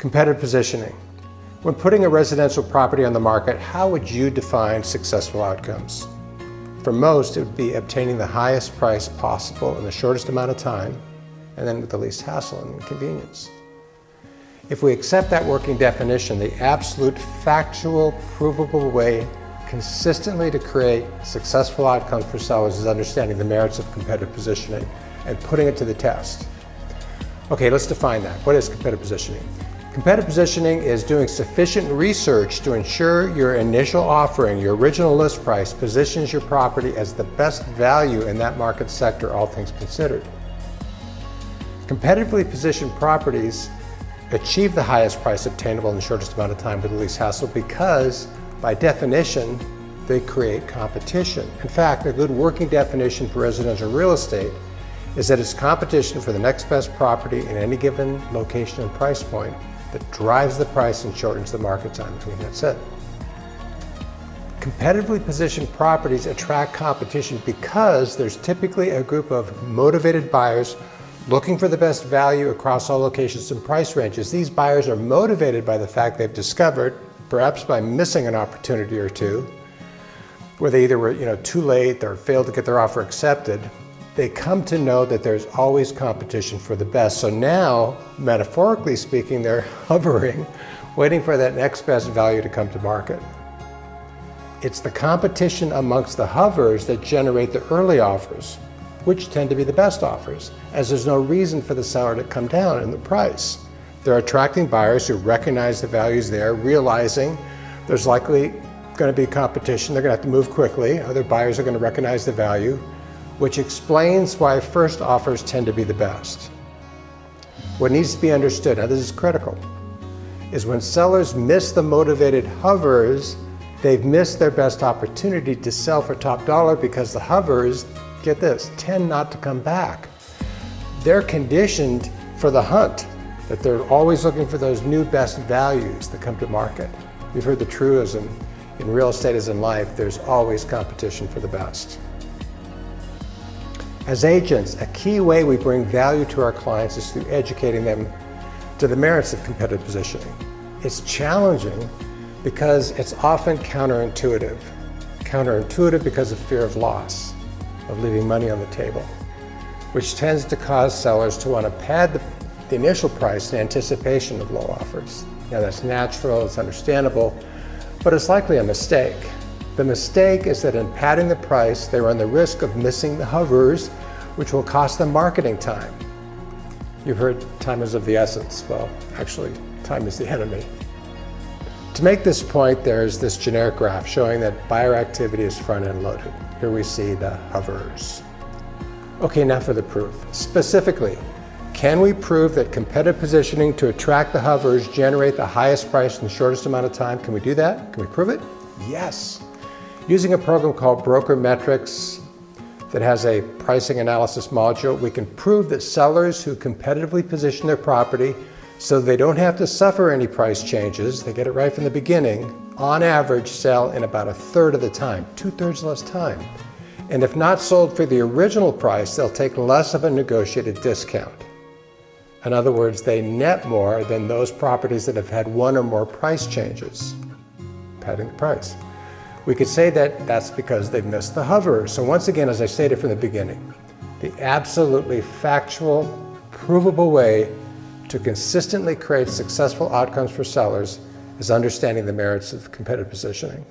Competitive positioning. When putting a residential property on the market, how would you define successful outcomes? For most, it would be obtaining the highest price possible in the shortest amount of time, and then with the least hassle and inconvenience. If we accept that working definition, the absolute factual, provable way consistently to create successful outcomes for sellers is understanding the merits of competitive positioning and putting it to the test. Okay, let's define that. What is competitive positioning? Competitive positioning is doing sufficient research to ensure your initial offering, your original list price, positions your property as the best value in that market sector, all things considered. Competitively positioned properties achieve the highest price obtainable in the shortest amount of time with the least hassle because, by definition, they create competition. In fact, a good working definition for residential real estate is that it's competition for the next best property in any given location and price point that drives the price and shortens the market time. I mean, that's it. Competitively positioned properties attract competition because there's typically a group of motivated buyers looking for the best value across all locations and price ranges. These buyers are motivated by the fact they've discovered, perhaps by missing an opportunity or two, where they either were too late or failed to get their offer accepted. They come to know that there's always competition for the best. So now, metaphorically speaking, they're hovering, waiting for that next best value to come to market. It's the competition amongst the hovers that generate the early offers, which tend to be the best offers, as there's no reason for the seller to come down in the price. They're attracting buyers who recognize the values there, realizing there's likely going to be competition. They're going to have to move quickly. Other buyers are going to recognize the value, which explains why first offers tend to be the best. What needs to be understood, now this is critical, is when sellers miss the motivated hovers, they've missed their best opportunity to sell for top dollar because the hovers, get this, tend not to come back. They're conditioned for the hunt, that they're always looking for those new best values that come to market. You've heard the truism, in real estate as in life, there's always competition for the best. As agents, a key way we bring value to our clients is through educating them to the merits of competitive positioning. It's challenging because it's often counterintuitive. Counterintuitive because of fear of loss, of leaving money on the table, which tends to cause sellers to want to pad the initial price in anticipation of low offers. Now that's natural, it's understandable, but it's likely a mistake. The mistake is that in padding the price, they run the risk of missing the hovers, which will cost them marketing time. You've heard time is of the essence. Well, actually, time is the enemy. To make this point, there's this generic graph showing that buyer activity is front-end loaded. Here we see the hovers. Okay, now for the proof. Specifically, can we prove that competitive positioning to attract the hovers generate the highest price in the shortest amount of time? Can we do that? Can we prove it? Yes. Using a program called Broker Metrics that has a pricing analysis module, we can prove that sellers who competitively position their property so they don't have to suffer any price changes, they get it right from the beginning, on average sell in about a third of the time, 2/3 less time. And if not sold for the original price, they'll take less of a negotiated discount. In other words, they net more than those properties that have had one or more price changes, padding the price. We could say that that's because they've missed the hover. So once again, as I stated from the beginning, the absolutely factual, provable way to consistently create successful outcomes for sellers is understanding the merits of competitive positioning.